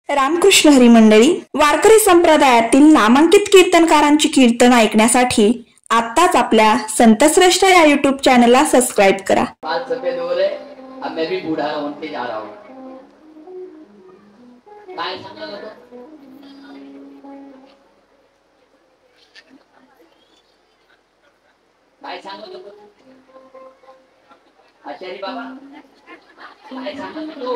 रामकृष्ण हरी मंडळी, वारकरी संप्रदायातील नामांकित कीर्तनकारांची कीर्तन ऐकण्यासाठी आत्ताच आपल्या संतश्रेष्ठ या YouTube चॅनलला सबस्क्राइब करा। बाल सफेद हो रहे, अब मैं भी बूढ़ा होते जा रहा हूँ। काय सांगत होतो? काय सांगत होतो? आचार्य बाबा काय सांगत होतो?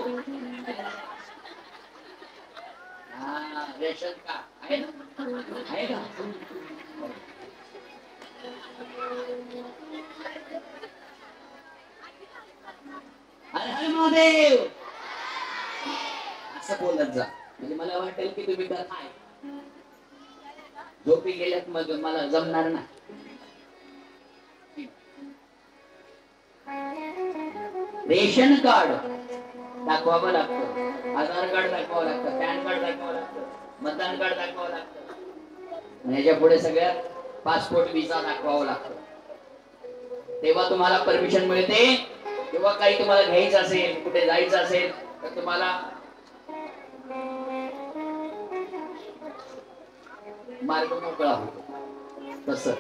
रेशन का आहे ना? आहे का? हर हर महादेव असं बोलत जा, म्हणजे मला वाटेल की तुम्ही काय झोपी गेल्यात, मग मला जमणार ना। रेशन कार्ड दाखवावं लागतं, आधार कार्ड दाखवावं लागतं, पॅन कार्ड दाखवावं लागतं, मतदान कार्ड दाखवावं लागतं, आणि याच्या पुढे सगळ्यात पासपोर्ट व्हिसा दाखवावं लागतं। तेव्हा तुम्हाला परमिशन मिळते। तेव्हा काही तुम्हाला घ्यायचं असेल, कुठे जायचं असेल तर तुम्हाला मार्ग मोकळा होतो। तसं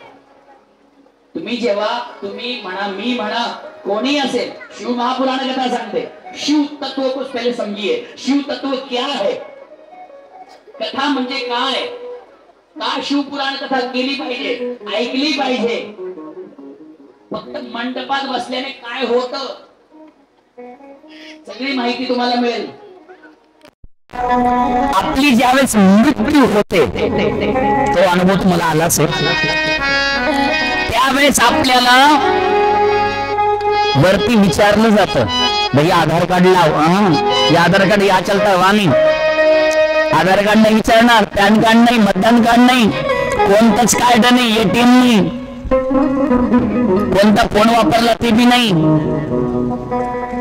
तुम्ही म्हणा, मी म्हणा, कोणी असेल, शिव महापुराण कथा सांगते, शिव तत्व को पहले समझिए। शिव तत्व क्या है, कथा म्हणजे काय, का शिव पुराण कथा केली पाहिजे, ऐकली पाहिजे। फक्त मंडपात बसल्याने काय होत, सगळी माहिती तुम्हाला मिळेल। आपली ज्यावेळेस मृत्यू होते तो अनुभव तुम्हाला आला असेल, त्यावेळेस आपल्याला वरती विचारलं जातं, भैया आधार कार्ड लाव, ये आधार कार्ड या चलता वाणी, आधार कार्ड नाही विचारणार, पॅन कार्ड नाही, मतदान कार्ड नाही, कोणतंच कार्ड नाही, एटीएम नाही, कोणता फोन वापरला ते बी नाही,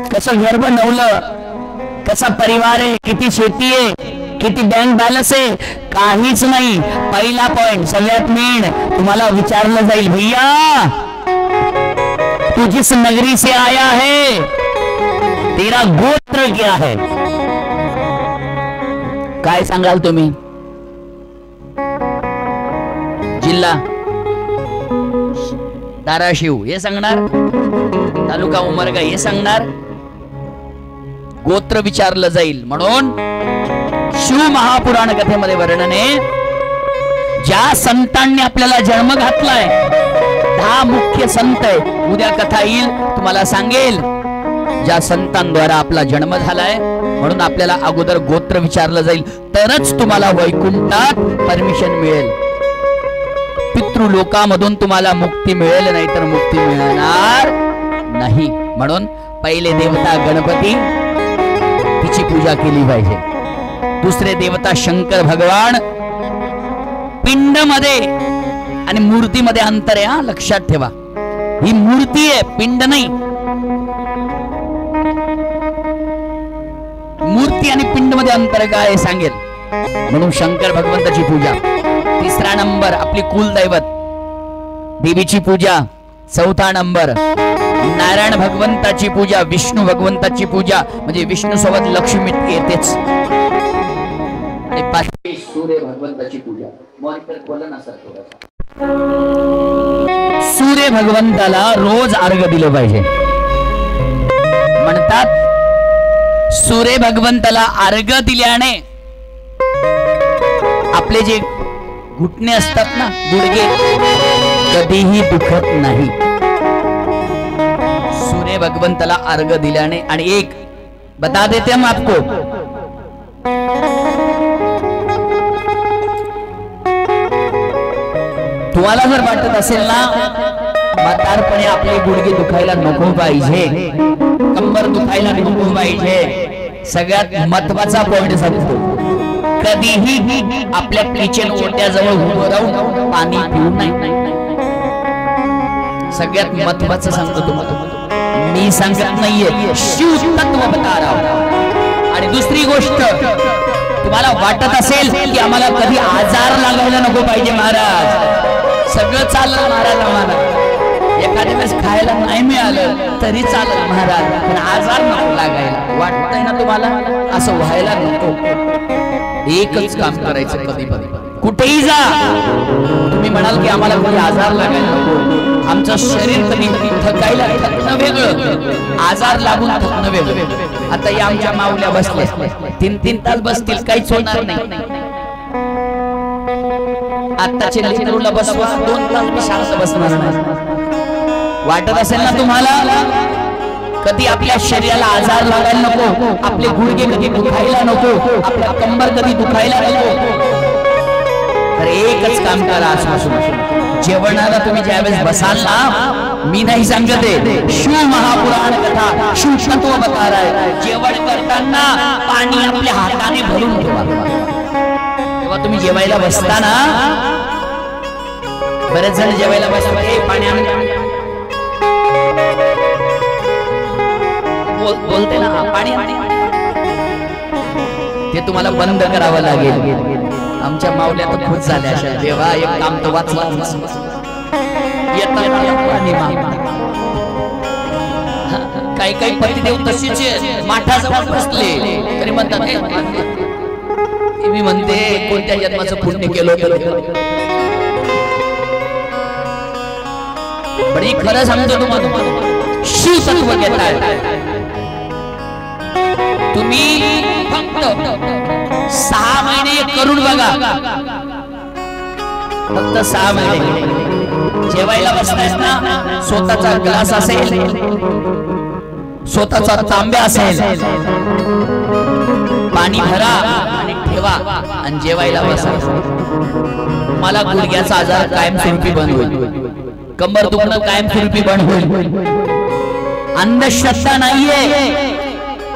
कसं घर बनवलं, कसा परिवार आहे, किती शेती आहे, किती बँक बॅलन्स आहे, काहीच नाही। पहिला पॉइंट सगळ्यात मेन तुम्हाला विचारलं जाईल, भैया तू जिस नगरी से आया है तेरा गोत्र क्या है, काय सांगाल तुम्ही? जिल्हा धाराशिव हे सांगणार, तालुका उमरगा हे सांगणार, गोत्र विचारलं जाईल। म्हणून शिव महापुराण कथेमध्ये वर्णन आहे, ज्या संतांनी आपल्याला जन्म घातलाय, 10 मुख्य संत आहे, उद्या कथा येईल तुम्हाला सांगेल, ज्या संतांद्वारा आपला जन्म झालाय, म्हणून आपल्याला अगोदर गोत्र विचारलं जाईल, तरच तुम्हाला वैकुंठात परमिशन मिळेल। पितृलोकामधून तुम्हाला मुक्ती मिळेल, नाही तर मुक्ती मिळणार नाही। म्हणून पहिले देवता गणपती, तिची पूजा केली पाहिजे। दुसरे देवता शंकर भगवान। पिंड मध्ये आणि मूर्तीमध्ये अंतर आहे, लक्षात ठेवा, ही मूर्ती आहे, पिंड नाही। मूर्ती आणि पिंड मध्ये अंतर काय सांगेल, म्हणून शंकर भगवंताची पूजा। तिसरा नंबर आपली कुलदैवत देवीची पूजा। चौथा नंबर नारायण भगवंताची पूजा, विष्णू भगवंताची पूजा, म्हणजे विष्णू सोबत लक्ष्मी येतेच। आणि पाचवी सूर्य भगवंताची पूजा। मॉनिटर खोला ना सर थोडासा। सूर्य भगवंताला रोज अर्घ्य दिलं पाहिजे। म्हणतात सूर्य भगवंताला अर्घ्य दिल्याने आपले जे घुटणे असतात ना, गुडघे, कधीही दुखत नाही सूर्य भगवंताला अर्घ्य दिल्याने। आणि एक बता देते हम आपको, तुम्हाला जर वाटत असेल ना म्हातारपणे आपले गुडघे दुखायला नको पाहिजे, कंबर दुखायला नको पाहिजे, सगळ्यात महत्वाचा पॉइंट सांगतो, कधीही आपल्या किचन ओट्याजवळ उभं राहून पाणी पिऊ नये। सगळ्यात महत्वाचं सांगतो तुम्हाला, मी सांगत नाहीये, शिव तत्व बता रहा हूं। आणि दुसरी गोष्ट, तुम्हाला वाटत असेल की आम्हाला कधी आजार लागायला नको पाहिजे, महाराज सगळं चाललं महाराज, आम्हाला एखाद्या वेळेस खायला नाही मिळालं तरी चालत महाराज, पण आजार नको लागायला, वाटतंय ना तुम्हाला, असं व्हायला नको। एकच काम करायचं कधी पण कुठेही जा. तुम्ही म्हणाल की आम्हाला कधी आजार लागायला नको, आमचं शरीर कधी थकायला थकणं वेगळं, आजार लागून थकणं वेगळं. आता या आमच्या माऊल्या बसल्या 3-3 तास बसतील, काहीच होणार नाही. आत्ताचे लेकरूला बसवा 2 तास मी शांत बसणार नाही. वाटत असेल ना तुम्हाला कधी आपल्या शरीराला आजार लागायला नको, आपले गुडघे कधी दुखायला नको, आपला कंबर कधी दुखायला नको, तर एकच काम करा आजपासून. जेवणाला तुम्ही ज्यावेळेस बसाल ना, मी नाही सांगत आहे, शिव महापुराण कथा शिव तत्व बता रहा है. जेवण करताना पाणी आपल्या हाताने भरून ठेवा. तेव्हा तुम्ही जेवायला बसताना, बरेच जण जेवायला बसतात, हे पाणी बोलते ना, पाणी ते तुम्हाला बंद करावं लागेल. आमच्या माऊल्या तर खुश झाल्या अशा, देवा एक काम तर वाचवा. काही काही पतिदेव तशीच माठाजवळ बसले तरी म्हणतात, मी म्हणते कोणत्या जन्माचं पुण्य केलं होतं. पण हे खरं सांगतो तुम्हाला, शिव तत्व घेताय तुम्ही, फक्त 6 महिने करून बघा. फक्त 6 महिने जेवायला बसतायस ना, स्वतःचा ग्लास असेल, स्वतःचा तांब्या असेल, पाणी भरा आणि ठेवा आणि जेवायला बसा. मला गुडघ्याचा आजार कायमस्वरूपी बंद होईल, कंबर दुखणं कायमस्वरूपी बंद होईल. अंधश्रद्धा नाहीये,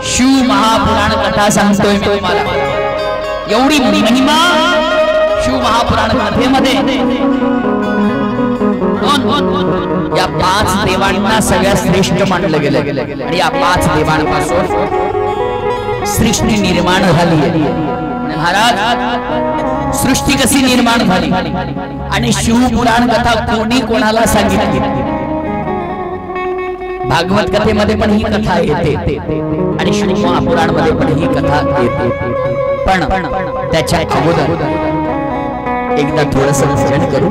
शिव महापुराण कथा सांगतोय मी तुम्हाला. एवढी महिमा शिव महापुराण कथेमध्ये. या 5 देवांना सगळ्यात श्रेष्ठ मानलं गेलं आणि या 5 देवांपासून सृष्टी निर्माण झाली. महाराज, सृष्टी कशी निर्माण झाली आणि शिवपुराण कथा कोणी कोणाला सांगितली? भागवत कथेमध्ये पण ही कथा येते आणि शिव महापुराण मध्ये पण ही कथा येते. पण त्याच्या अगोदर एकदा थोडस भजन करू.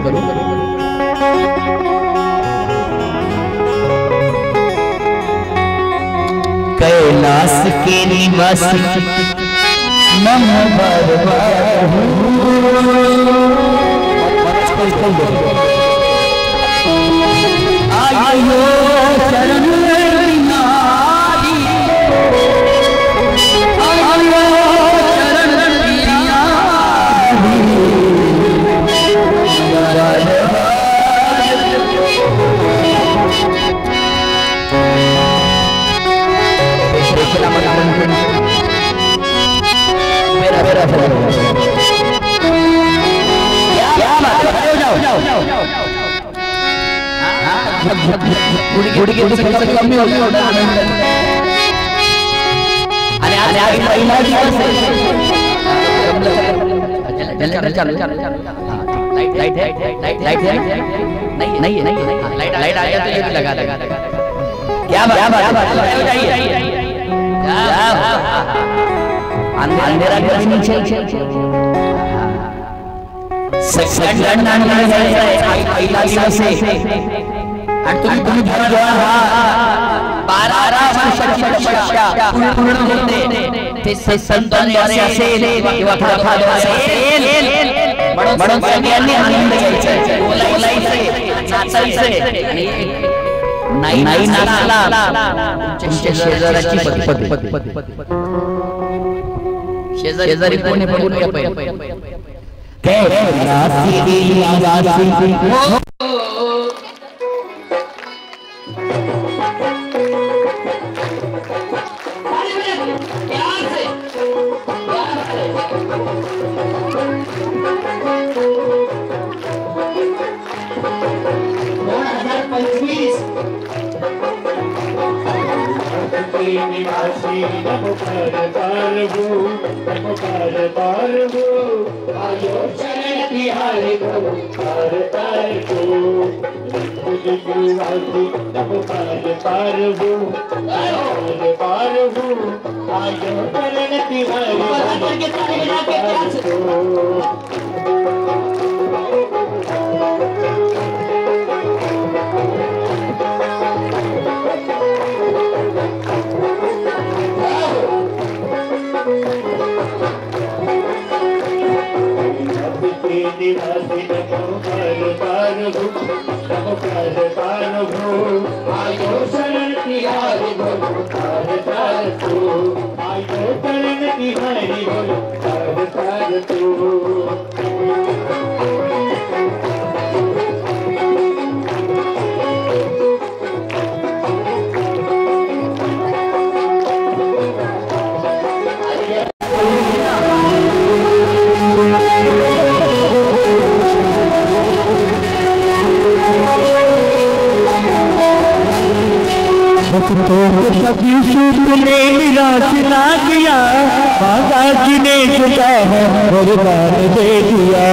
कैलास के निवासी मम आयो शरण कमी होत आणि पहिला दिवस नहीं लाइट आ गया तो ये भी लगा देगा. क्या अंधेरा घर नीचे पहिला दिवस आणि तुम्ही घर जोडा. 12 वर्षाची तपस्या पूर्ण होते. ते संतांद्वारे असेल किंवा खरखाद्वारे असेल. म्हणून सगळ्यांनी आनंद घ्यायचा, बोलायचे, नाचायचे. नाही नाचला शेजाराची शेजारी कोणी बघून या पहिले नमो कर पारगु आयो शरण तिहारी बोलो तार तार को वासी तब पार पार हो आयो करण तिहारी निवासी नमो पार पार हो आयो शरण तिहारी बोलो तार तार को आयो शरण तिहारी बोलो तार तार को कभी तुमने निराश ना किया माता जी ने झुका है वरदान दे दिया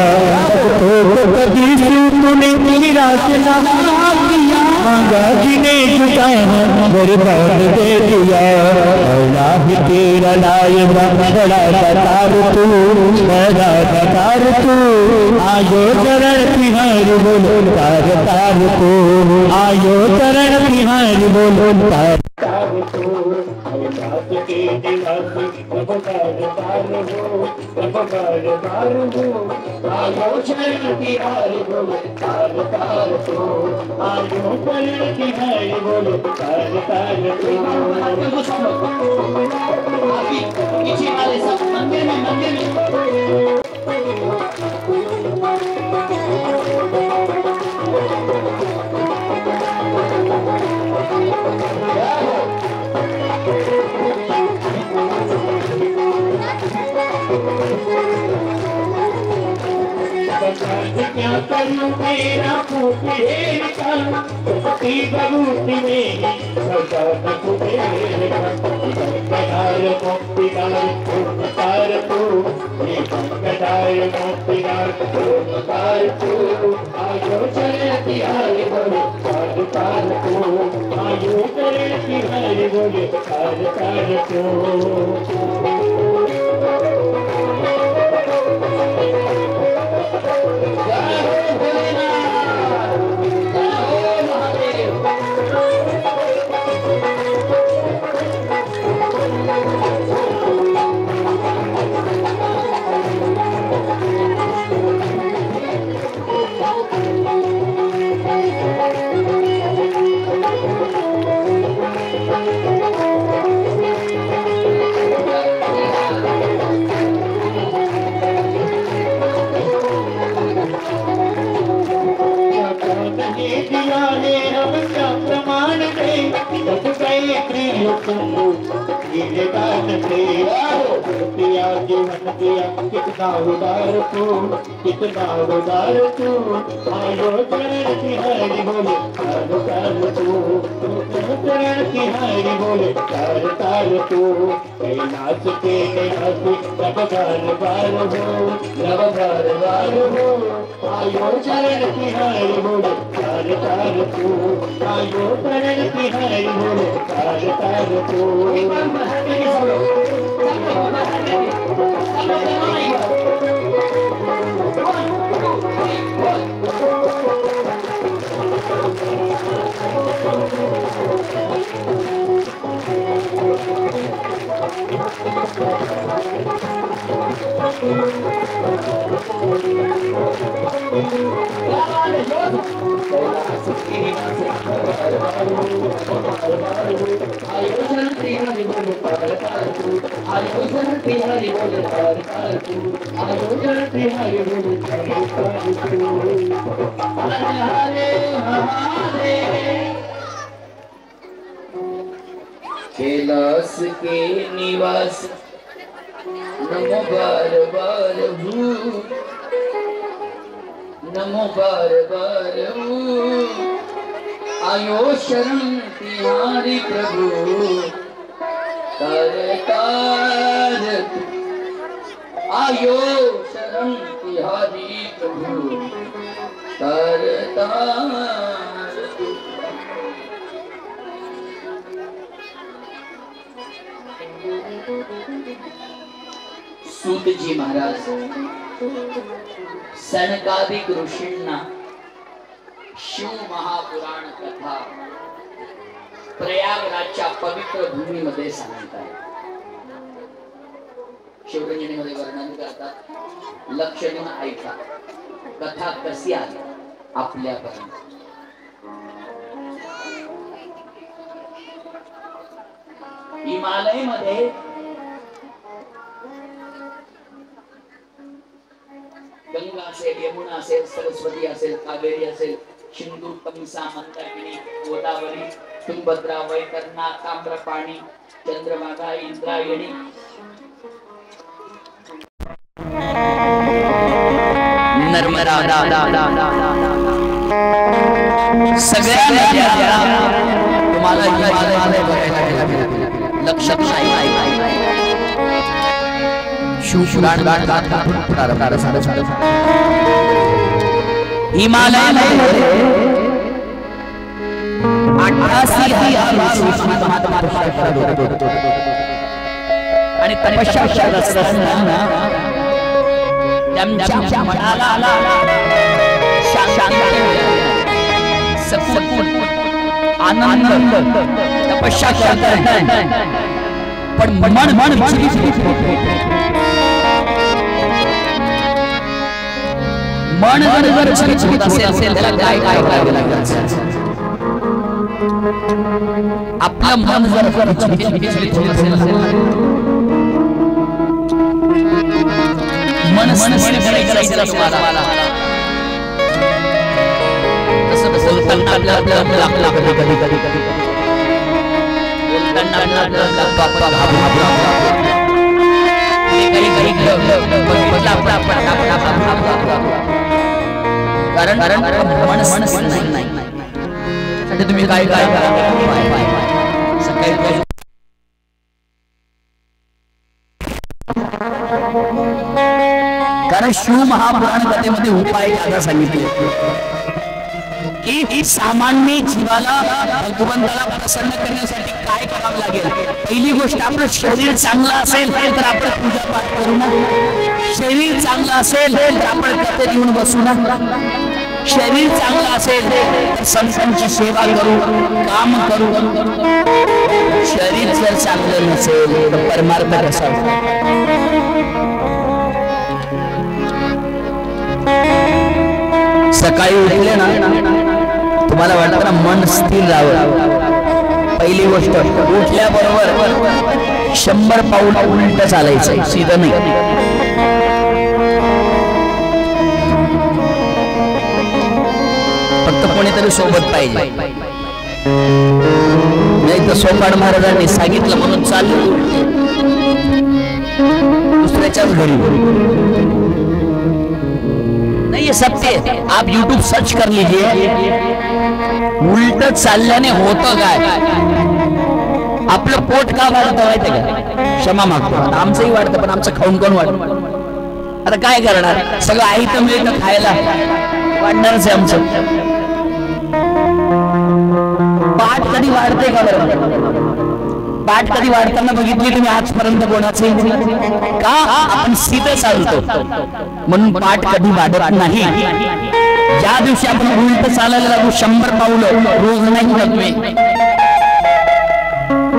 तो कभी तुमने निराश ना किया माता जी ने झुका है वरदान दे दिया अल्लाह तेरा लाए बड़ा दातार तू बड़ा दातार तू आयो चरण तिहारी बोलो तार तार तू आयो चरण तिहारी बोलो तार के निवासी तब पार पार हो आयो शरण तिहारी बोलो तार तार को आयो शरण तिहारी बोलो तार तार को पीछे वाले सब मंदिर में क्या करूं मेरा कुबेर का बबूती में सदा कुबेर का गंगाधार मोतीलाल ओंकार तू गंगाधार मोतीलाल ओंकार तू आयो चरण तिहारी बोलो तार तार को आयो चरण तिहारी बोलो तार तार को कितना उदार तू आयो चरण तिहारी बोले तार तार तू चरण तिहारी बोले तार तार तू कैलाश के निवासी रब बार हो आयो चरण तिहारी बोले तार तार तू आयो चरण तिहारी बोले तार तार तू कैलाश के निवास नमो बार बार नमो बार बार आयो शरण तिहारी प्रभु तार तार आयो शरण तिहारी प्रभु करतार तू। सूत जी महाराज सनकादिक ऋषींना शिव महापुराण कथा प्रयागराजच्या पवित्र भूमीमध्ये सांगतात। शिवरंजनीमध्ये वर्णन करतात, लक्ष देऊन ऐका कथा कशी आली आपल्यापर्यंत। हिमालयमध्ये गंगा असेल, यमुना असेल, सरस्वती असेल, कावेरी असेल, सिंधू, तमसा, मंदाकिनी, गोदावरी, तुंगभद्रा, वैतरणा, ताम्रपाणी, चंद्रभागा, इंद्रायणी, नर्मदा, सगळ्या नद्या तुम्हाला हिमालयामध्ये बघायला मिळतील। लक्षात नाही शिवपुराण हिमालयामध्ये 88,000 आणि तपस्या करत असताना त्यांच्या मनाला शांती, सकून, आनंद, तपस्या करतात पण मन जर चिडचिड असेल त्याला काय करावं लागेल? आपलं मन जर चिडचिड असेल मन करायचं तुम्हाला तसं बोलताना आपल्याला कधी कारण मन नाही तुम्ही काय सकाळी कारण शिव महापुराण कथेमध्ये उपाय आता सांगितले की सामान्य जीवाला भगवंताला प्रसन्न करण्यासाठी काय करावं लागेल। पहिली गोष्ट, आपलं शरीर चांगलं असेल तर आपण पूजा पाठ करू ना, शरीर चांगलं असेल तर आपण कथेत येऊन बसू ना, शरीर चांगलं असेल तर संतांची सेवा करू, काम करू। शरीर जर चांगलं नसेल तर परमार्थ कसा? सकाळी उठले ना तुम्हाला वाटतं ना मन स्थिर राहावं। पहिली गोष्ट, उठल्याबरोबर 100 पाऊल उलट चालायचं, सीधं नाही। फक्त कोणीतरी सोबत पाहिजे, नाही तर सोपान महाराजांनी सांगितलं म्हणून चालू दुसऱ्याच्याच घरी नहीं, ये सत्य है। आप YouTube सर्च कर लीजिए, उलट चालल्याने होतं काय? आपलं पोट का वाढतं माहिती का? क्षमा मागतो, आमचंही वाढतं पण आमचं खाऊन कोण वाढतं? आता काय करणार, सगळं आई तर मिळतं खायला, वाढणारच आहे आमचं। पाठ कधी वाढते का बरं? पाठ कधी वाढताना बघितली तुम्ही आजपर्यंत कोणाचे? का? आपण सीधं चालतो म्हणून पाठ कधी वाढत नाही। ज्या दिवशी आपण उलट चालायला लागू, 100 पावलं रोज नाही करत मी,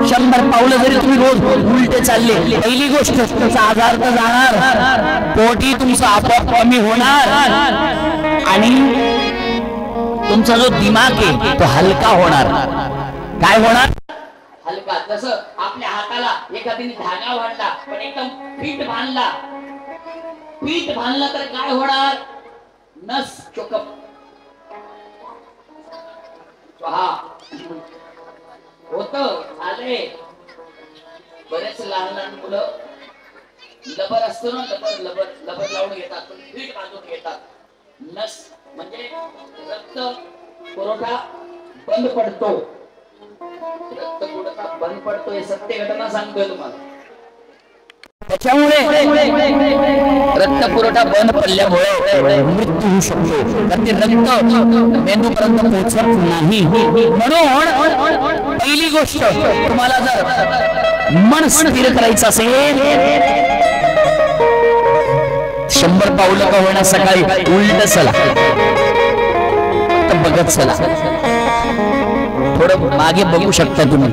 100 पावलं जरी तुम्ही रोज उलटे चालले, पहिली गोष्ट तुमचा आजार तर जाणार, पोटी तुमचं आपोआप कमी होणार आणि तुमचा जो दिमाग आहे तो हलका होणार। काय होणार? हलका। जसं आपल्या हाताला एखाद्याने धागा बांधला पण एकदम पीठ बांधला, पीठ बांधला तर काय होणार? नस चोकप होत आले। बरेच लहान मुलं लबर असतो ना, लबर लावून घेतात, पण पीठ बांधून घेतात। नस म्हणजे रक्त पुरवठा बंद पडतो, रक्त पुरवठा बंद पडतो, हे सत्य घटना सांगतोय तुम्हाला। त्याच्यामुळे रक्तपुरवठा बंद पडल्यामुळे मृत्यू होऊ शकतो, तर ते रक्त मेंदूपर्यंत पोहोचत नाही. म्हणून पहिली गोष्ट, तुम्हाला जर मन स्थिर करायचं असेल, 100 पावलं का होईना सकाळी उलट चला, बघत चला, थोडं मागे बघू शकता तुम्ही,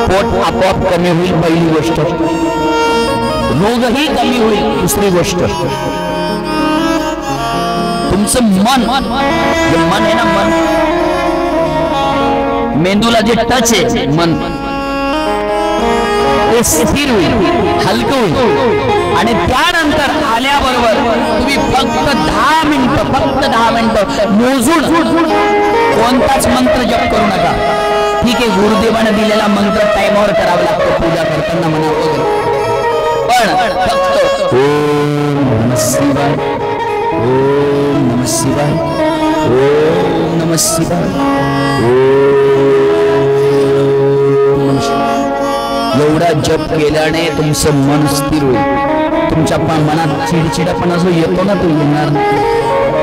पोट आपोआप कमी होईल. पहिली गोष्ट, रोगही कमी होईल. दुसरी गोष्ट, तुमचं मन, जे मन आहे ना, मन मेंदूला जे टच आहे, मन ते स्थिर होईल, हलकं होईल. आणि त्यानंतर आल्याबरोबर तुम्ही फक्त 10 मिनिटं मोजून कोणताच मंत्र जप करू नका. ठीक आहे, गुरुदेवाने दिलेला मंत्र टाइमवर करावा लागतो पूजा करताना म्हणा वगैरे, पण फक्त ओम नमः शिवाय, ओम नमः शिवाय, ओम नमः शिवाय, ओम नमः शिवाय, एवढा जप केल्याने तुमचं मन स्थिर होईल. तुमच्या मनात चिडचिडापणा जो येतो ना, तो येणार नाही.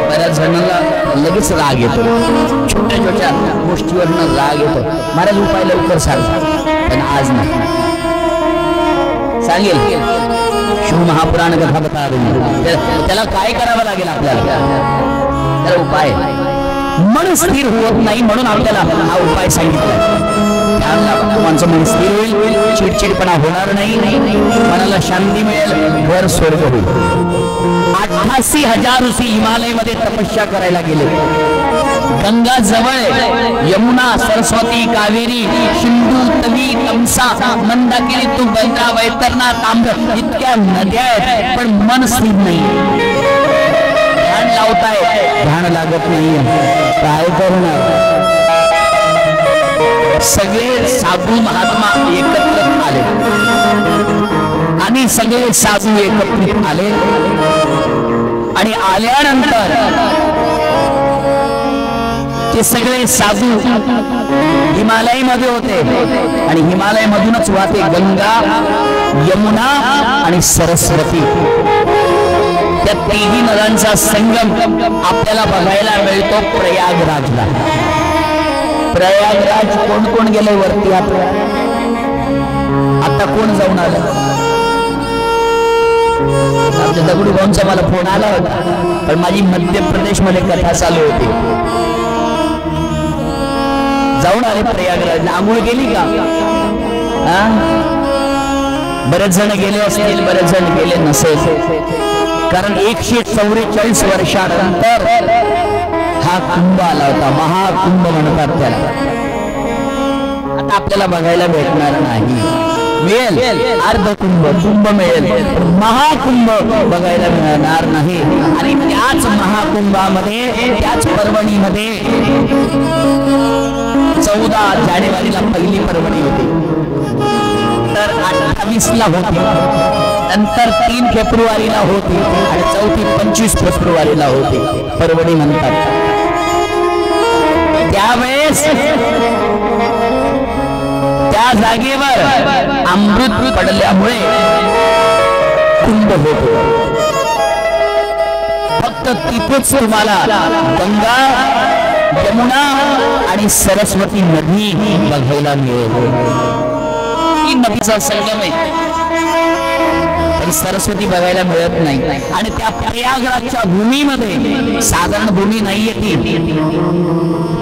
बऱ्याच जणांना लगेच राग येतो, छोट्या छोट्या गोष्टीवरनं राग येतो. महाराज उपाय लवकर सांगा, पण आज नाही सांगेल. शिवमहापुराण कथा बता, त्याला काय करावं लागेल आपल्याला, त्याला उपाय. मन स्थिर होत नाही म्हणून आपल्याला हा उपाय सांगितला. माणसं मन स्थिर होईल, चिडचिडपणा होणार नाही, मनाला शांती मिळेल, घर स्वर्ग होईल. 88,000 ऋषी हिमालयामध्ये तपस्या करायला गेले. गंगा जवळ, यमुना, सरस्वती, कावेरी, सिंधू, तवी, तमसा, मंदाकिनी, तुंगभद्रा, वैतरणा, ताम्र इतक्या नद्या आहेत, पण मन स्थिर नाही. ध्यान लावताय, ध्यान लागत नाही. काय करणार? सगळे साधू महात्मा एकत्र आले आणि सगळे साधू एकत्रित आले आणि आल्यानंतर ते सगळे साधू हिमालयामध्ये होते आणि हिमालयामधूनच वाहते गंगा, यमुना आणि सरस्वती. त्या तिन्ही नद्यांचा संगम आपल्याला बघायला मिळतो प्रयागराजला. प्रयागराज कोण कोण गेले वरती? आता कोण जाऊन आलं? आमच्या दगडू भाऊंचा मला फोन आला होता, पण माझी मध्य प्रदेश मध्ये कथा चालू होती. जाऊन आले प्रयागराज. आंघोळ केली का? बरेच जण गेले असतील, बरेच जण गेले नसेल, कारण 144 वर्षानंतर हा कुंभ आला होता. महाकुंभ म्हणतात त्याला. आता आपल्याला बघायला भेटणार नाही. मिळेल अर्ध कुंभ, कुंभ मिळेल, महाकुंभ बघायला मिळणार नाही. आणि त्याच महाकुंभामध्ये, त्याच पर्वणीमध्ये 14 जानेवारीला पहिली पर्वणी होती, तर 28ला होती, नंतर 3 फेब्रुवारीला होती आणि चौथी 25 फेब्रुवारीला होती. पर्वणी म्हणतात. त्यावेळेस त्या जागेवर अमृत पडल्यामुळे कुंभ होतो. फक्त तिथेच तुम्हाला गंगा, यमुना आणि सरस्वती नदी बघायला मिळेल. ही नदीचा संगम आहे, पण सरस्वती बघायला मिळत नाही. आणि त्या प्रयागराजच्या भूमीमध्ये, साधारण भूमी नाहीये ती,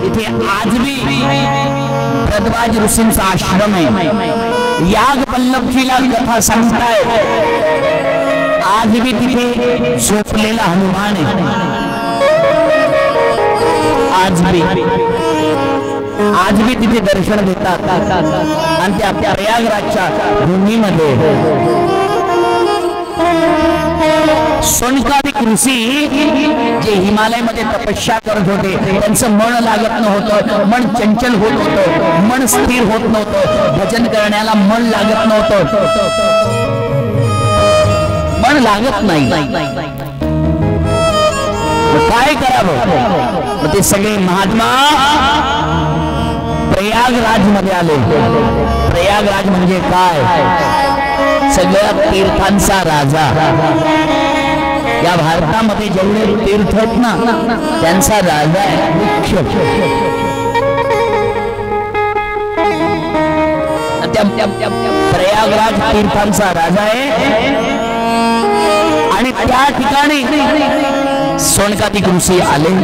तिथे आजबी भरद्वाज ऋषींचा आश्रम आहे. याग पल्लवीला कथा सांगताय, आजबी तिथे झोपलेला हनुमान आहे. आजबी तिथे दर्शन देतात. आणि त्या प्रयागराजच्या भूमीमध्ये सोनकादिक ऋषी जे हिमालयामध्ये तपस्या करत होते, त्यांचं मन लागत नव्हतं, मन चंचल होत होतं, मन स्थिर होत नव्हतं, भजन करण्याला मन लागत नव्हतं, मन लागत नाही. काय करावं? ते सगळे महात्मा प्रयागराज मध्ये आले. प्रयागराज म्हणजे काय? सगळ्या तीर्थांचा राजा. या भारतामध्ये जेवढे तीर्थ आहेत ना त्यांचा राजा आहे मुख्य. प्रयागराज तीर्थांचा राजा आहे आणि त्या ठिकाणी सोनकादिक ऋषी आले.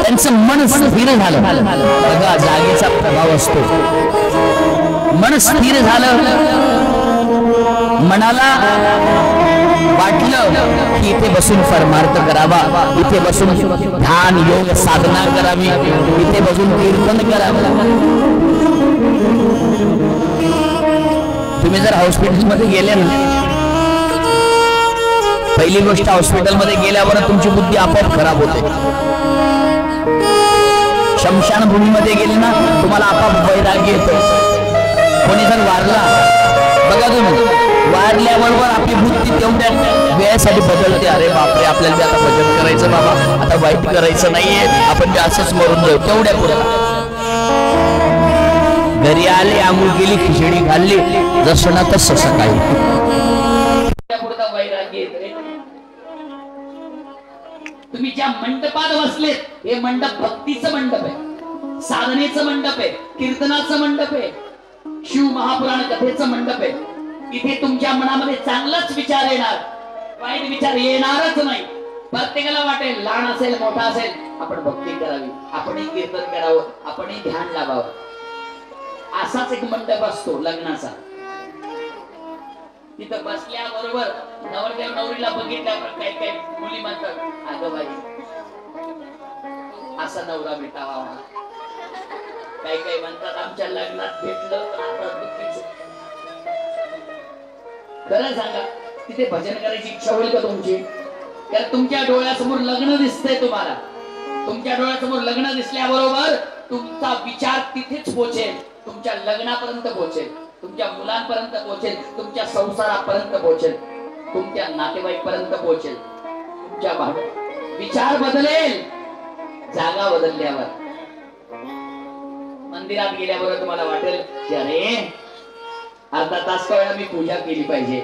त्यांचं मन स्थिर झालं. बघा जागेचा प्रभाव असतो. मन स्थिर झालं. मनाला वाटलं की इथे बसून परमार्थ करावा, इथे बसून ध्यान योग साधना करावी, इथे बसून कीर्तन करावं. तुम्ही जर हॉस्पिटलमध्ये गेले ना, पहिली गोष्ट हॉस्पिटलमध्ये गेल्यावर तुमची बुद्धी आपोआप खराब होते. शमशानभूमीमध्ये गेले ना तुम्हाला आपोआप वैराग्य येतो. कोणी जर वारला, बघा तुम्ही, वारल्याबरोबर आपली बुद्धी तेवढ्या वेळेसाठी बदलते. अरे बापरे, आपल्याला आता भजन करायचं बाबा, आता वाईट करायचं नाहीये, आपण असंच मरून जाऊ. तेवढ्या पुढे घरी आले, आंघोळ केली, खिचडी खाल्ली, जसं ना तसं सकाळी. तुम्ही ज्या मंडपात बसलेत हे मंडप भक्तीचं मंडप आहे, साधनेचं मंडप आहे, कीर्तनाचं मंडप आहे, शिव महापुराण कथेचं मंडप आहे. इथे तुमच्या मनामध्ये चांगलाच विचार येणार, वाईट विचार येणारच नाही. प्रत्येकाला वाटेल, लहान असेल मोठा असेल, आपण भक्ती करावी, आपणही कीर्तन करावं, आपणही ध्यान लावावं. असाच एक मंडप असतो लग्नाचा. तिथं बसल्याबरोबर नवरदेव नवरीला बघितल्यावर काही काही मुली म्हणतात, अगं बाई असा नवरा भेटावा. काही काही म्हणतात आमच्या लग्नात भेटलं पण आता दुःखीच. खरं सांगा, तिथे भजन करायची इच्छा होईल का तुमची? कारण तुमच्या डोळ्यासमोर लग्न दिसतंय. तुम्हाला तुमच्या डोळ्यासमोर लग्न दिसल्याबरोबर तुमचा विचार तिथेच पोहोचेल, तुमच्या लग्नापर्यंत पोहोचेल, तुमच्या मुलांपर्यंत पोहोचेल, तुमच्या संसारापर्यंत पोहोचेल, तुमच्या नातेवाईक पर्यंत पोहोचेल. तुमच्या विचार बदलेल. जागा बदलल्यावर, मंदिरात गेल्यावर तुम्हाला वाटेल की अरे अर्धा तास का मी पूजा केली पाहिजे.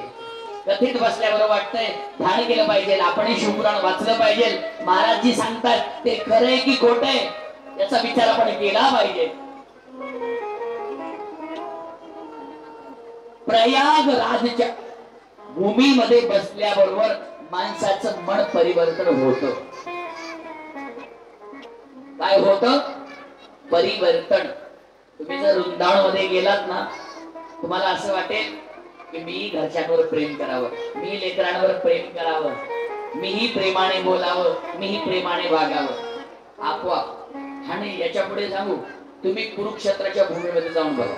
कथेत बसल्यावर वाटतंय ध्यान केलं पाहिजे, आपणही शिवपुराण वाचलं पाहिजे. महाराजजी सांगतात ते खरंय की खोटंय याचा विचार आपण केला पाहिजे. प्रयागराजच्या भूमीमध्ये बसल्याबरोबर माणसाचं मन परिवर्तन होतं. काय होतं? परिवर्तन. तुम्ही जर वृंदावन मध्ये गेलात ना, तुम्हाला असं वाटेल की मी घरच्यांवर प्रेम करावं, मी लेकरांवर प्रेम करावं, मीही प्रेमाने बोलावं, मीही प्रेमाने वागावं. आपोआप. आणि याच्या पुढे सांगू, तुम्ही कुरुक्षेत्राच्या भूमीमध्ये जाऊन बघा.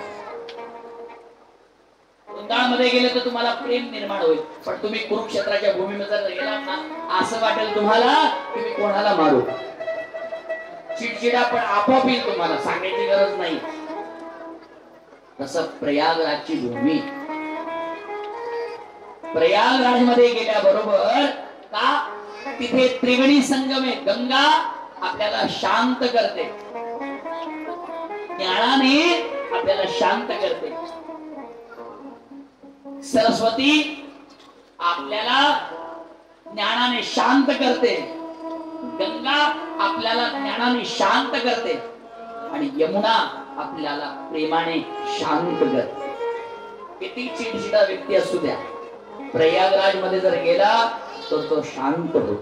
वृंदावनमध्ये गेले तर तुम्हाला प्रेम निर्माण होईल, पण तुम्ही कुरुक्षेत्राच्या भूमीमध्ये जर गेलात ना, असं वाटेल तुम्हाला की मी कोणाला मारू. चिडचिडा पण आपोआप येईल, तुम्हाला सांगायची गरज नाही. तसं प्रयागराजची भूमी, प्रयागराज मध्ये गेल्याबरोबर का तिथे त्रिवेणी संगम आहे. गंगा आपल्याला शांत करते, ज्ञानाने आपल्याला शांत करते. सरस्वती आपल्याला ज्ञानाने शांत करते, गंगा आपल्याला ज्ञानाने शांत करते आणि यमुना आपल्याला प्रेमाने शांत करते. किती चिडचिडा व्यक्ती असू द्या, प्रयागराज मध्ये जर गेला तर तो शांत होतो.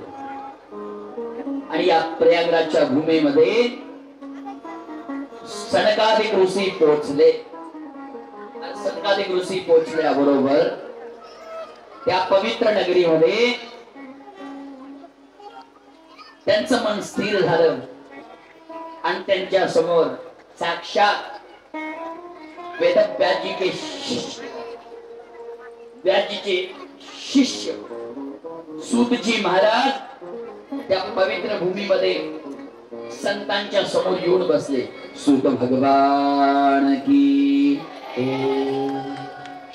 आणि या प्रयागराजच्या भूमीमध्ये सनकादिक ऋषी पोहोचले. सनकादिक ऋषी पोहोचल्याबरोबर त्या पवित्र नगरीमध्ये त्यांचं मन स्थिर झालं आणि त्यांच्या समोर साक्षात वेदव्यासजीचे शिष्य सूतजी महाराज त्या पवित्र भूमीमध्ये संतांच्या समोर येऊन बसले. सूत भगवान की,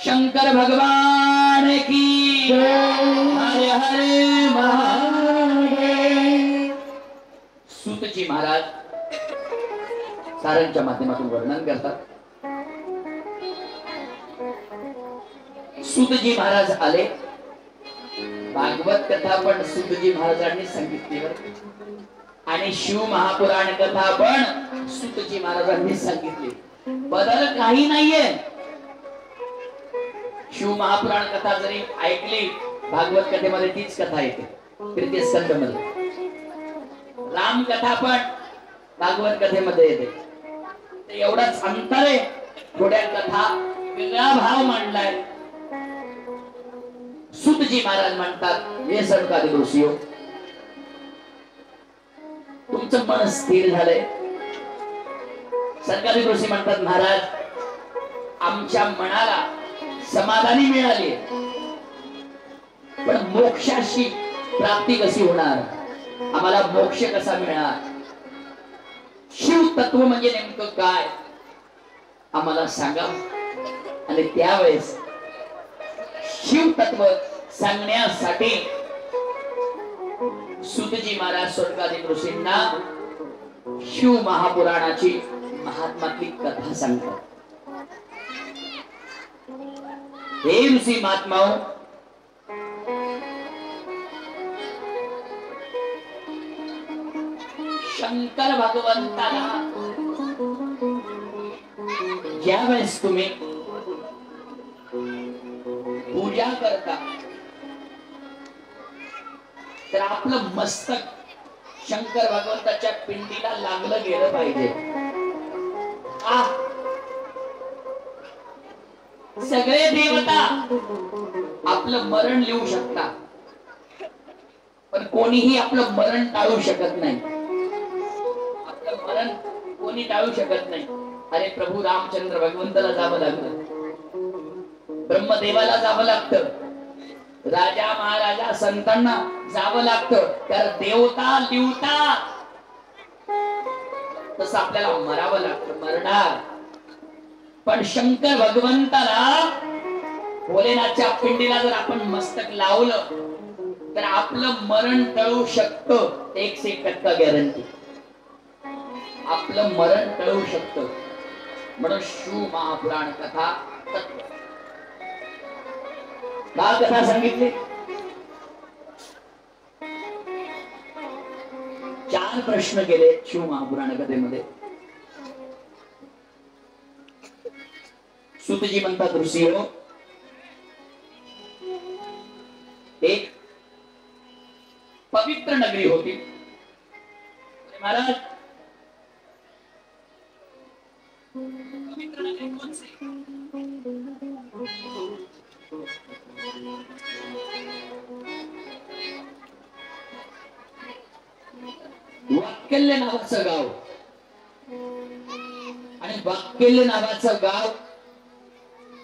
शंकर भगवान की, हरे हरे महादेव. सूतजी महाराज तारांच्या माध्यमातून वर्णन करतात. सूतजी महाराज आले. भागवत कथा पण सूतजी महाराजांनी सांगितली आणि शिव महापुराण कथा पण सूतजी महाराजांनी सांगितली. बदल काही नाहीये. शिव महापुराण कथा जरी ऐकली भागवत कथेमध्ये तीच कथा येते तृतीय स्कंद मध्ये. राम कथा पण भागवत कथेमध्ये येते. एवढाच अंतर आहे. थोड्या कथा वेगळा भाव मांडलाय. सूतजी महाराज म्हणतात, हे सनकादिक ऋषीयो, तुमचं मन स्थिर झालंय. सनकादिक ऋषी म्हणतात, महाराज आमच्या मनाला समाधानी मिळाली, पण मोक्षाशी प्राप्ती कशी होणार, आम्हाला मोक्ष कसा मिळणार, शिव तत्व म्हणजे नेमकं काय आम्हाला सांगा. आणि त्यावेळेस शिव तत्व सांगण्यासाठी सूतजी महाराज सनकादिक ऋषींना शिव महापुराणाची महात्मातली कथा सांगतात. हे ऋषी महात्माओ, शंकर भगवंताला ज्यावेळेस तुम्ही पूजा करता तर आपलं मस्तक शंकर भगवंताच्या पिंडीला लागलं गेलं पाहिजे. सगळे देवता आपलं मरण लिहू शकतात, पण कोणीही आपलं मरण टाळू शकत नाही. आपलं मरण कोणी टाळू शकत नाही. अरे प्रभू रामचंद्र भगवंताला जावं लागलं, ब्रह्मदेवाला जावं लागतं, राजा महाराजा संतांना जावं लागतं, तर देवता लिवता तसं आपल्याला मरावं लागतं, मरणार. पण शंकर भगवंताला भोलेनाथच्या पिंडीला जर आपण मस्तक लावलं तर आपलं मरण टळू शकतं. 100% गॅरंटी आपलं मरण टळू शकतं. म्हणून शिव महापुराण कथा तत्व का कथा सांगितली. 4 प्रश्न केले शिव महापुराण कथेमध्ये. सूतजी म्हणतात, ऋषीओ, एक पवित्र नगरी होती. महाराज पवित्र नगरी कोणती? वाक्यल्य नावाचं गाव. आणि वाक्यल्य नावाचं गाव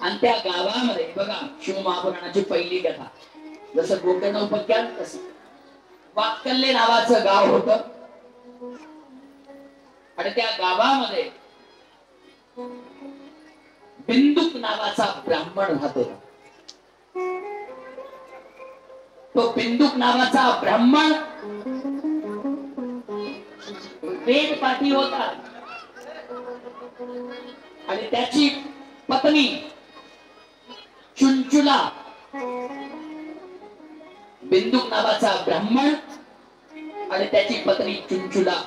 आणि त्या गावामध्ये बघा शिव महापुराणाची पहिली कथा जसं गोकर्ण उपाख्यान तसं वाक्यल्य नावाचं गाव होत. आणि त्या गावामध्ये बिंदुक नावाचा ब्राह्मण राहत होता. तो बिंदुक नावाचा ब्राह्मण वेद पाठी होता आणि त्याची पत्नी चुंचुला. बिंदुक नावाचा ब्राह्मण आणि त्याची पत्नी चुंचुला.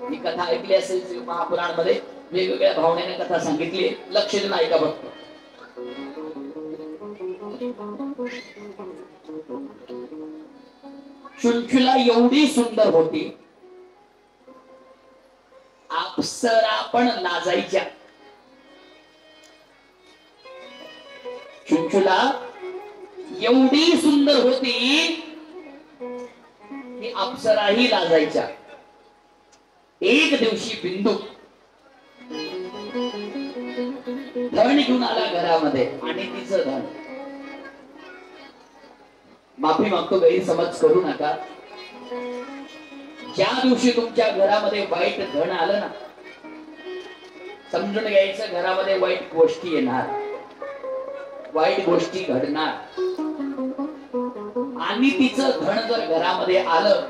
ही कथा ऐकली असेल महापुराण मध्ये, वेगवेगळ्या भावनेने कथा सांगितली. लक्ष देऊन ऐका बघतो. चुंचुला एवढी सुंदर होती, अप्सरा पण लाजायच्या. चुंचुला एवढी सुंदर होती की अप्सराही लाजायच्या. एक दिवशी बिंदू धन घेऊन आला घरामध्ये आणि तिचं धन, माफी मागतो गैरसमज करू नका, ज्या दिवशी तुमच्या घरामध्ये वाईट धन आलं ना, समजून घ्यायचं घरामध्ये वाईट गोष्टी येणार, वाईट गोष्टी घडणार. आणि तिचं धन जर घरामध्ये आलं,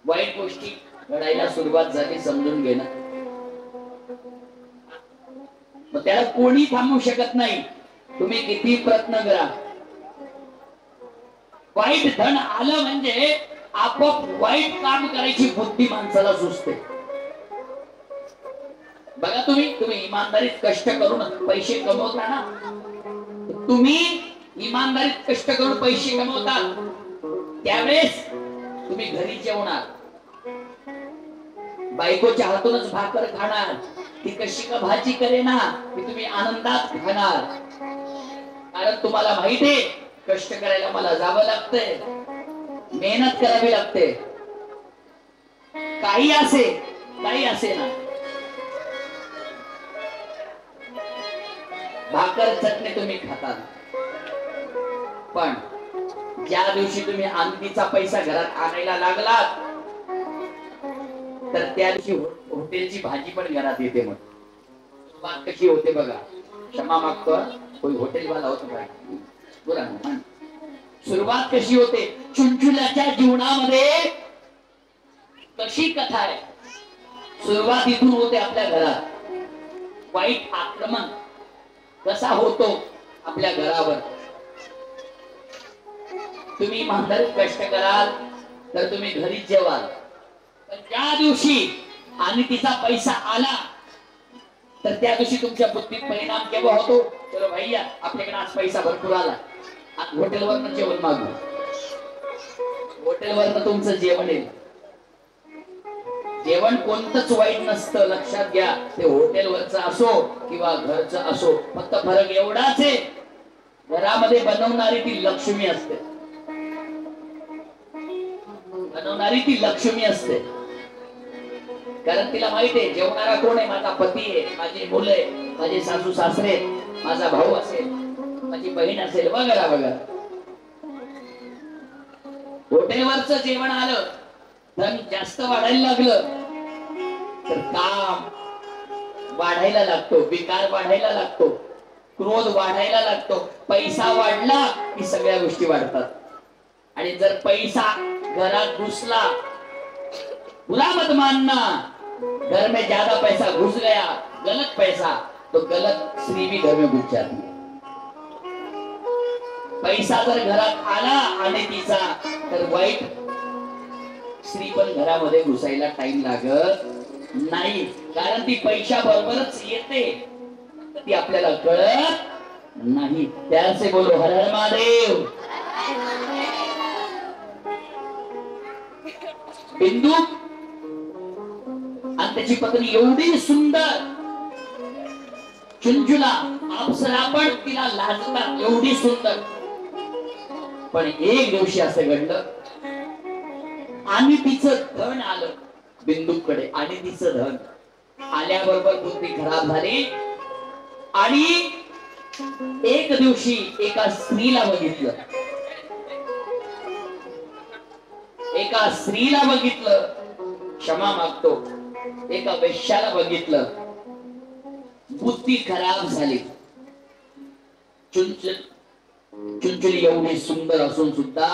वाईट गोष्टी घडायला सुरुवात झाली, समजून घेणं. मग त्याला कोणी थांबवू शकत नाही. तुम्ही किती प्रयत्न करा, वाईट धन आलं म्हणजे आपोआप वाईट काम करायची बुद्धी माणसाला सुचते. बघा तुम्ही इमानदारीत कष्ट करून पैसे कमवता ना, तुम्ही इमानदारीत कष्ट करून पैसे कमवता त्यावेळेस तुम्ही घरी जेवणार, बायकोच्या हातूनच भाकर खाणार, ती कशी का भाजी करेना ती तुम्ही आनंदात खाणार. कारण तुम्हाला माहिती आहे कष्ट करायला मला जावं लागतंय, मेहनत करावी लागते. काही असे ना, भाकर चटणी तुम्ही खाता, पण ज्या दिवशी तुम्ही आंधीचा पैसा घरात आणायला लागलात तर त्या दिवशी हॉटेलची भाजी पण घरात येते. मग बात कशी होते बघा, क्षमा मागतो, कोई हॉटेलवाला होतो बघा, सुरुवात कशी होते. चुलचुल्याच्या जीवनामध्ये कशी कथा आहे, सुरुवात इथून होते. आपल्या घरात वाईट आक्रमण कसा होतो आपल्या घरावर. तुम्ही इमानदारीत कष्ट कराल तर तुम्ही घरीच जेवाल, पण ज्या दिवशी आणि तिचा पैसा आला तर त्या दिवशी तुमच्या बुद्धीत परिणाम केव्हा होतो. चलो भैया आपल्याकडे आज पैसा भरपूर आला, हॉटेलवरनं जेवण मागू, हॉटेलवरनं तुमचं जेवण येईल. जेवण कोणतंच वाईट नसतं, लक्षात घ्या. ते हॉटेलवरचं असो किंवा घरचं असो, फक्त फरक एवढाच आहे, घरामध्ये बनवणारी ती लक्ष्मी असते, बनवणारी ती लक्ष्मी असते. कारण तिला माहिती आहे जेवणारा कोण आहे, माझा पती आहे, माझी मुलं आहे, माझे सासू सासरे, माझा भाऊ असेल, माझी बहीण असेल, वगैरे वगैरे. हॉटेलवरचं जेवण आलं, धन जास्त वाढायला लागलं तर काम वाढायला लागतो, विकार वाढायला लागतो, क्रोध वाढायला लागतो. पैसा वाढला की सगळ्या गोष्टी वाढतात. आणि जर पैसा घरात घुसला, बुरा मत मानना, घर में ज्यादा पैसा घुस गया, गलत पैसा, तो गलत स्त्री भी घर में घुस जाती है. पैसा जर घरात आला आणि तिचा, तर वाईट स्त्री पण घरामध्ये घुसायला टाइम लागत नाही. कारण ती पैशा बरोबरच येते, ती आपल्याला कळत नाही. त्याचे बोलो हर हर महादेव. बिंदू आणि त्याची पत्नी एवढी सुंदर, चुलचुला अप्सरा पण तिला लाजतात, एवढी सुंदर. पण एक दिवशी असं घडलं आणि तिचं धन आलं बिंदूकडे, आणि तिचं धन आल्याबरोबर बुद्धी खराब झाली. आणि एक दिवशी एका स्त्रीला बघितलं, एका स्त्रीला बघितलं, क्षमा मागतो, एका वेश्याला बघितलं, बुद्धी खराब झाली. चुलचुली एवढी सुंदर असून सुद्धा,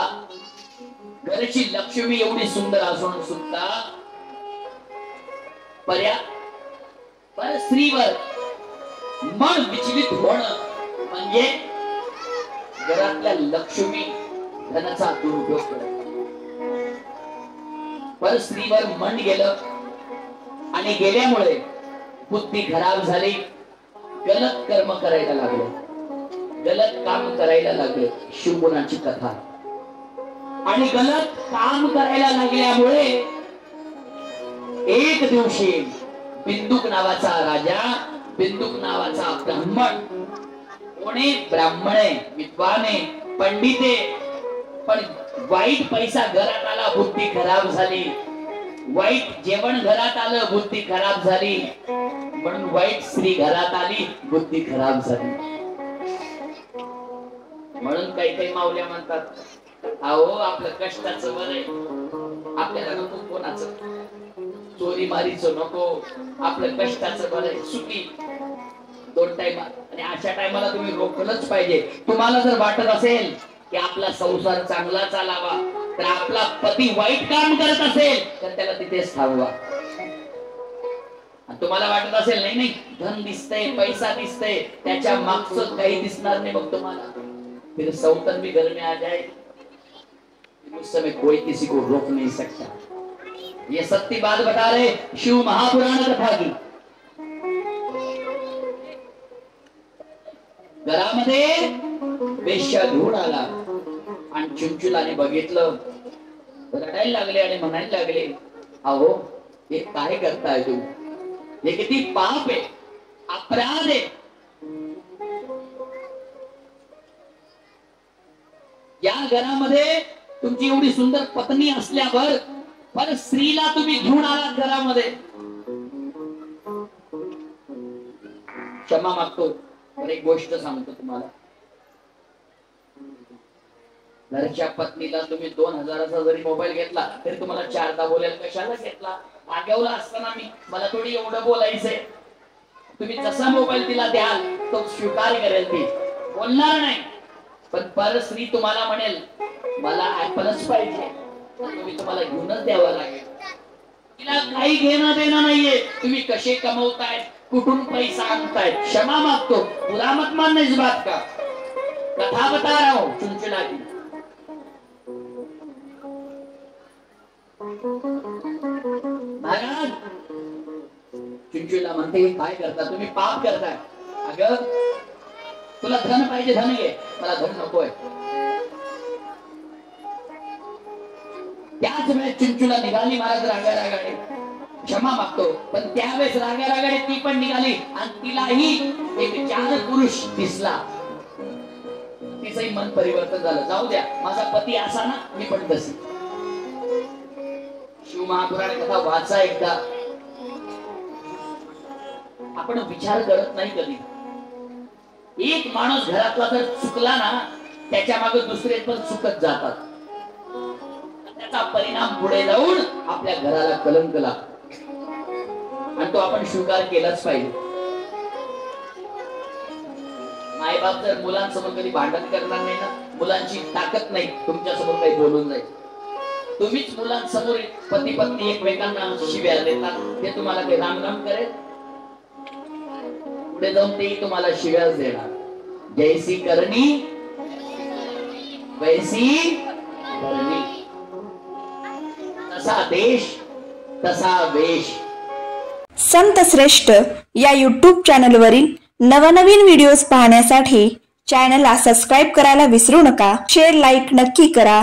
घरची लक्ष्मी एवढी सुंदर असून सुद्धा, पर स्त्रीवर मन विचलित होणं म्हणजे घरातल्या लक्ष्मी धनाचा दुरुपयोग करणं. पर स्त्रीवर मन गेलं आणि गेल्यामुळे बुद्धी खराब झाली, गलत कर्म करायला लागले, गलत काम करायला लागले. शिवगुणाची कथा. आणि गलत काम करायला लागल्यामुळे एक दिवशी बिंदुक नावाचा राजा, बिंदुक नावाचा ब्राह्मण, कोणी ब्राह्मणे, विद्वाने, पंडिते, पण वाईट पैसा घरात आला, बुद्धी खराब झाली. वाईट जेवण घरात आलं, बुद्धी खराब झाली. म्हणून वाईट स्त्री घरात आली, बुद्धी खराब झाली. म्हणून काही काही माऊल्या म्हणतात, अहो आपलं कष्टाचं बरं आहे, आपल्याला नको कोणाचं चोरी मारीचं नको, आपलं कष्टाचं बरं आहे, सुखी 2 टाइम. आणि अशा टायमाला तुम्ही रोखलंच पाहिजे. तुम्हाला जर वाटत असेल की आपला संसार चांगला चालावा, तर आपला पती वाईट काम करत असेल तर त्याला तिथेच थांबवा. तुम्हाला वाटत असेल नाही नाही धन दिसतंय, पैसा दिसतंय, त्याच्या मागचं काही दिसणार नाही मग तुम्हाला। फिर सौतन भी घर में आ जाए उस समय कोई किसी को रोक नहीं सकता। ये सत्य बात बता रहे शिव महापुराण कथा की। घरामध्ये वेश्या घेऊन आला आणि चुलचुलाने बघितलं, रडायला लागले आणि म्हणायला लागले, अहो हे काय करताय तू, हे किती पाप आहे, अपराध आहे। या घरामध्ये तुमची एवढी सुंदर पत्नी असल्यावर पर स्त्रीला तुम्ही घेऊन आलात घरामध्ये, क्षमा मागतो। पण एक गोष्ट सांगतो तुम्हाला, घरच्या पत्नीला तुम्ही 2000चा जरी मोबाईल घेतला तरी तुम्हाला 4दा बोलायला कशाला घेतला, आगावला असताना मला थोडी एवढं बोलायचंय। तुम्ही जसा मोबाईल तिला द्याल तो स्वीकार करेल, ती बोलणार नाही। पण पर स्त्री तुम्हाला म्हणेल मला ऍपलच पाहिजे, तुम्हाला घेऊनच द्यावं लागेल। तिला काही घेणं देणं नाहीये तुम्ही कसे कमवताय, कुठून पैसा आणताय। क्षमा मागतो, बुरा मत मानना इस बात का, कथा बता रहा हूं चुलचुला की। महाराज चुलचुला म्हणते काय करता तुम्ही, पाप करताय। अगं तुला धन पाहिजे, धन घे, मला धन नकोय। त्याच वेळेस चुलचुला निघाली महाराज रागारागाने, क्षमा मागतो। पण त्यावेळेस रागारागाने ती पण निघाली आणि तिलाही एक चार पुरुष दिसला, तिचंही मन परिवर्तन झालं। जाऊ द्या, माझा पती असा ना, मी पण तशी। शिव महापुराण कथा वाचा एकदा, आपण विचार करत नाही कधी। एक माणूस घरातला जर चुकला ना, त्याच्या मागे दुसरे पण चुकत जातात, त्याचा परिणाम पुढे जाऊन आपल्या घराला कलंक लागतो आणि तो आपण स्वीकार केलाच पाहिजे। मायबाप जर मुलांसमोर कधी भांडण करणार नाही ना, मुलांची ताकद नाही तुमच्यासमोर काही बोलून जाईल। तुम्हीच मुलांसमोर पती पत्नी एकमेकांना शिव्या देतात, ते तुम्हाला काही रामराम करेल, पुढे जाऊन तेही तुम्हाला शिव्याच देणार। जैसी करणी वैसी करणी, तसा देश तसा वेश। संत श्रेष्ठ या YouTube चॅनलवरील नवनवीन व्हिडिओज पाहण्यासाठी चॅनलला सबस्क्राईब करायला विसरू नका। शेअर लाईक नक्की करा।